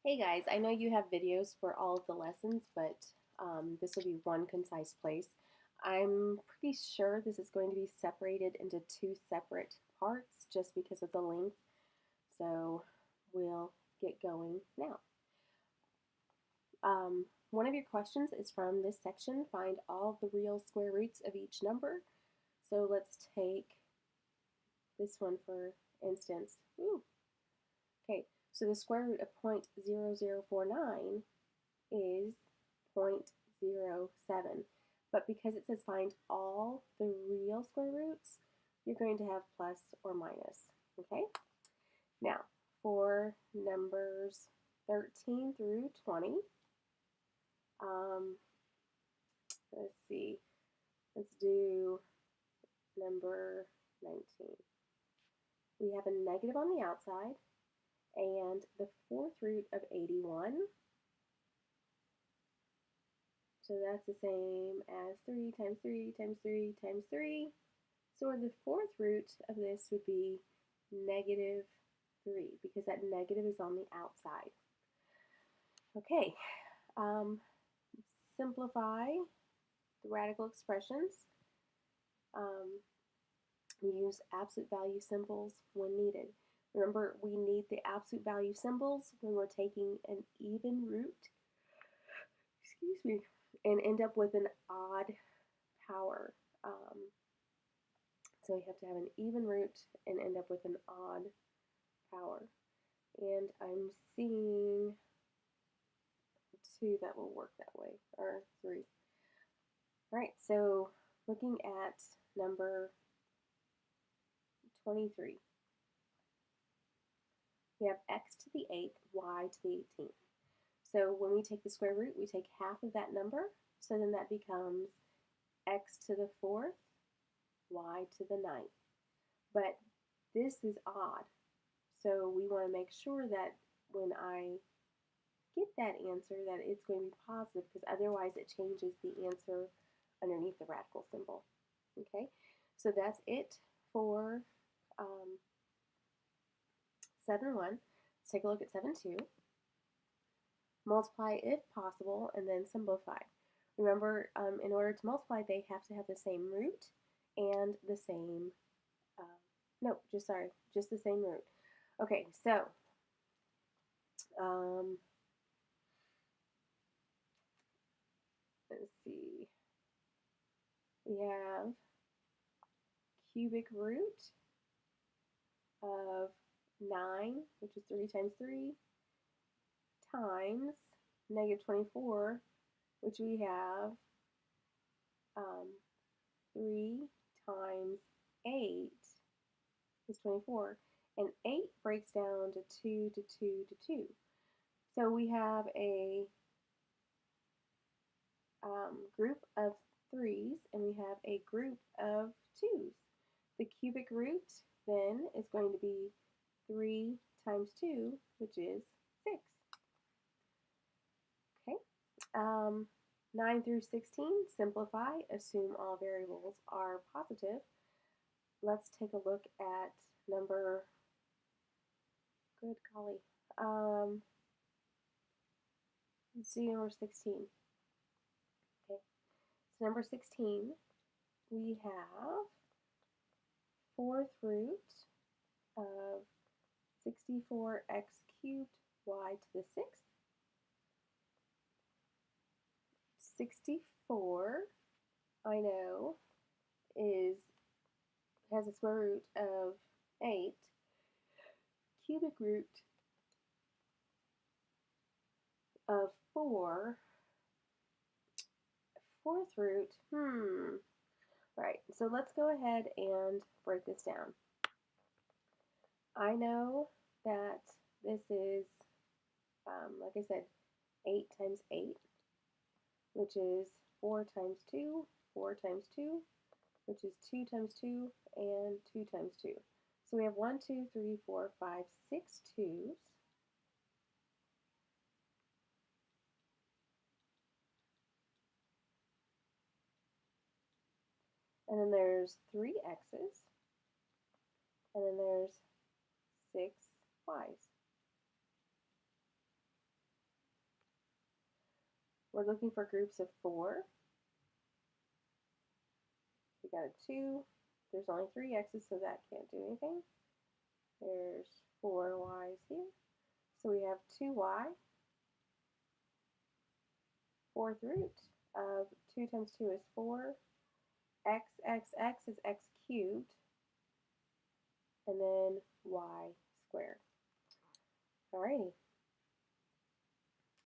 Hey guys, I know you have videos for all of the lessons, but this will be one concise place. I'm pretty sure this is going to be separated into two separate parts just because of the length. So we'll get going now. One of your questions is from this section. Find all the real square roots of each number. So let's take this one for instance. Ooh, okay, so the square root of 0.0049 is 0.07. But because it says find all the real square roots, you're going to have plus or minus. Okay? Now, for numbers 13 through 20, um, let's see, let's do number 19. We have a negative on the outside, and the fourth root of 81. So that's the same as 3 times 3 times 3 times 3. So the fourth root of this would be negative 3 because that negative is on the outside. Okay, simplify the radical expressions. Use absolute value symbols when needed. Remember, we need the absolute value symbols when we're taking an even root, excuse me, and end up with an odd power. So we have to have an even root and end up with an odd power. And I'm seeing 2 that will work that way, or 3. All right, so looking at number 23. We have x to the 8th, y to the 18th. So when we take the square root, we take half of that number, so then that becomes x to the 4th, y to the 9th. But this is odd, so we want to make sure that when I get that answer that it's going to be positive, because otherwise it changes the answer underneath the radical symbol. Okay, so that's it for 7-1. Let's take a look at 7-2. Multiply if possible, and then simplify. Remember, in order to multiply, they have to have the same root and the same, no, just the same root. Okay, so let's see. We have cubic root of 9, which is 3 times 3, times negative 24, which we have 3 times 8 is 24. And 8 breaks down to 2 to 2 to 2. So we have a group of 3's and we have a group of 2's. The cubic root then is going to be 3 times 2, which is 6. Okay. 9 through 16, simplify, assume all variables are positive. Let's take a look at number, good golly, let's do number 16. Okay, so number 16, we have fourth root of 64x cubed y to the 6th. 64, I know, has a square root of 8. Cubic root of 4. Fourth root, Right, so let's go ahead and break this down. I know that this is, like I said, 8 times 8, which is 4 times 2, 4 times 2, which is 2 times 2, and 2 times 2. So we have 1, 2, 3, 4, 5, 6 2's. And then there's 3 x's. And then there's 6 y's. We're looking for groups of 4. We got a 2. There's only 3 x's, so that can't do anything. There's 4 y's here. So we have 2y. Fourth root of 2 times 2 is 4. X is x cubed. And then y squared. Alrighty,